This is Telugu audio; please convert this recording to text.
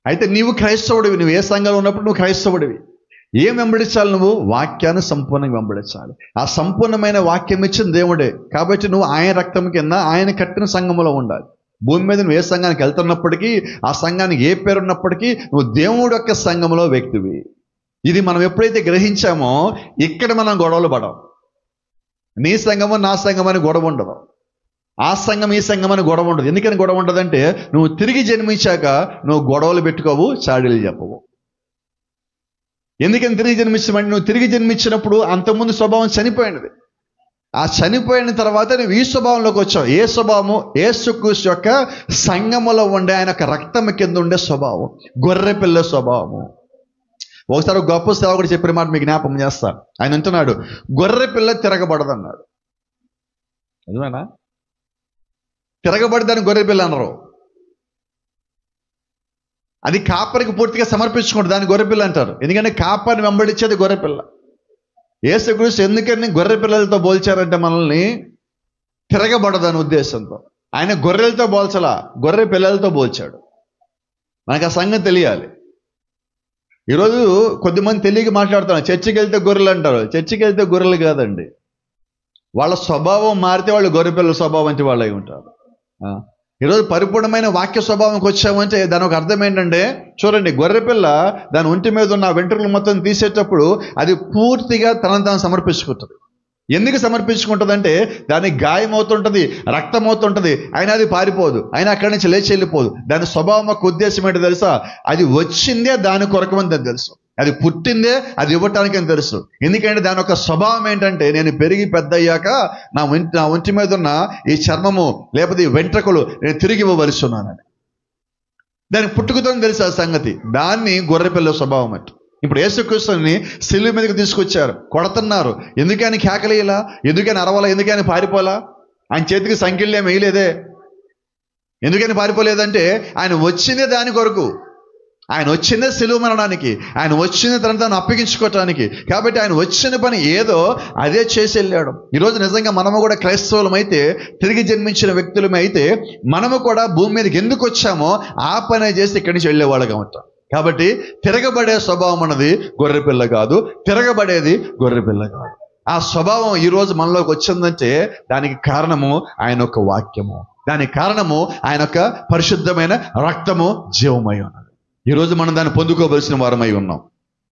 అయితే నీవు క్రైస్తవుడివి, నువ్వు ఏ సంఘంలో ఉన్నప్పుడు నువ్వు క్రైస్తవుడివి. ఏం వెంబడించాలి? నువ్వు వాక్యాన్ని సంపూర్ణంగా వెంబడించాలి. ఆ సంపూర్ణమైన వాక్యం ఇచ్చిన దేవుడే కాబట్టి నువ్వు ఆయన రక్తం కింద ఆయన కట్టిన సంఘములో ఉండాలి. భూమి మీద నువ్వు ఏ సంఘానికి వెళ్తున్నప్పటికీ, ఆ సంఘానికి ఏ పేరు ఉన్నప్పటికీ నువ్వు దేవుడి యొక్క సంఘములో వ్యక్తివి. ఇది మనం ఎప్పుడైతే గ్రహించామో ఇక్కడ మనం గొడవలు పడం. నీ సంఘము నా సంఘం అని గొడవ ఉండదు, ఆ సంఘం ఈ సంఘం అని గొడవ ఉండదు. ఎందుకని గొడవ ఉండదంటే నువ్వు తిరిగి జన్మించాక నువ్వు గొడవలు పెట్టుకోవు, చాడీలు చెప్పవు. ఎందుకని తిరిగి జన్మించమంటే నువ్వు తిరిగి జన్మించినప్పుడు అంతకుముందు స్వభావం చనిపోయినది. ఆ చనిపోయిన తర్వాత నువ్వు ఈ స్వభావంలోకి వచ్చావు. ఏ స్వభావము? యేసుక్రీస్తు యొక్క సంఘములో ఉండే ఆయన యొక్క రక్తం కింద ఉండే స్వభావం, గొర్రె పిల్ల స్వభావము. ఒకసారి ఒక గొప్ప సేవకుడు చెప్పిన మాట మీకు జ్ఞాపకం చేస్తాను. ఆయన అంటున్నాడు, గొర్రె పిల్ల తిరగబడదన్నాడు. నిజమేనా? తిరగబడి దాన్ని గొర్రె పిల్ల అన్నారు. అది కాపరికి పూర్తిగా సమర్పించుకుంటుంది, దాన్ని గొర్రెపిల్ల అంటారు. ఎందుకంటే కాపరిని వెంబడించేది గొర్రెపిల్ల. యేసుక్రీస్తు ఎందుకని గొర్రె పిల్లలతో పోల్చారంటే మనల్ని తిరగబడదని ఉద్దేశంతో. ఆయన గొర్రెలతో పోల్చలా, గొర్రె పిల్లలతో పోల్చాడు. మనకు ఆ సంగతి తెలియాలి. ఈరోజు కొద్దిమంది తెలియక మాట్లాడుతున్నారు, చర్చికి వెళ్తే గొర్రెలు అంటారు. చర్చికి వెళ్తే గొర్రెలు కాదండి, వాళ్ళ స్వభావం మారితే వాళ్ళు గొర్రెపిల్లల స్వభావం అంటే వాళ్ళు అయి ఉంటారు. ఈరోజు పరిపూర్ణమైన వాక్య స్వభావంకి వచ్చామంటే దాని ఒక అర్థం ఏంటంటే, చూడండి, గొర్రెపిల్ల దాని ఒంటి మీద ఉన్న వెంట్రుకలు మొత్తం తీసేటప్పుడు అది పూర్తిగా తనను తాను సమర్పించుకుంటుంది. ఎందుకు సమర్పించుకుంటుంది? దానికి గాయం అవుతుంటుంది, రక్తం అవుతుంటుంది, అయినా అది పారిపోదు, అయినా అక్కడి నుంచి లేచి వెళ్ళిపోదు. దాని స్వభావం యొక్క ఉద్దేశం ఏంటో తెలుసా? అది వచ్చిందే దాని కొరకమని తెలుసు, అది పుట్టిందే అది ఇవ్వటానికి అని తెలుసు. ఎందుకంటే దాని యొక్క స్వభావం ఏంటంటే, నేను పెరిగి పెద్ద అయ్యాక నా ఒంటి మీద ఉన్న ఈ చర్మము లేకపోతే ఈ వెంట్రుకలు నేను తిరిగి ఇవ్వవలసి ఉన్నానని దానికి పుట్టుకతో తెలుసు ఆ సంగతి. దాన్ని గొర్రెపిల్ల స్వభావం అంటే. ఇప్పుడు యేసుక్రీస్తుని సిలువ మీదకి తీసుకొచ్చారు, కొడుతున్నారు. ఎందుకని కేకలేయలా? ఎందుకని అరవాలా? ఎందుకని పారిపోలా? ఆయన చేతికి సంఖ్యలు ఏమి వేయలేదే. ఎందుకని పారిపోలేదంటే ఆయన వచ్చిందే దాని కొరకు. ఆయన వచ్చిందే సిలువ మరణానికి, ఆయన వచ్చిందే తను అప్పగించుకోవటానికి. కాబట్టి ఆయన వచ్చిన పని ఏదో అదే చేసి వెళ్ళాడు. ఈరోజు నిజంగా మనము కూడా క్రైస్తవులం అయితే, తిరిగి జన్మించిన వ్యక్తులమే అయితే, మనము కూడా భూమి మీదకి ఎందుకు వచ్చామో ఆ పని చేసి ఇక్కడి నుంచి వెళ్ళేవాళ్ళగా ఉంటాం. కాబట్టి తిరగబడే స్వభావం అన్నది గొర్రెపిల్ల కాదు, తిరగబడేది గొర్రెపిల్ల కాదు. ఆ స్వభావం ఈరోజు మనలోకి వచ్చిందంటే దానికి కారణము ఆయన యొక్క వాక్యము, దానికి కారణము ఆయన యొక్క పరిశుద్ధమైన రక్తము, జీవమై ఉన్నది. ఈరోజు మనం దాన్ని పొందుకోవలసిన వారమై ఉన్నాం.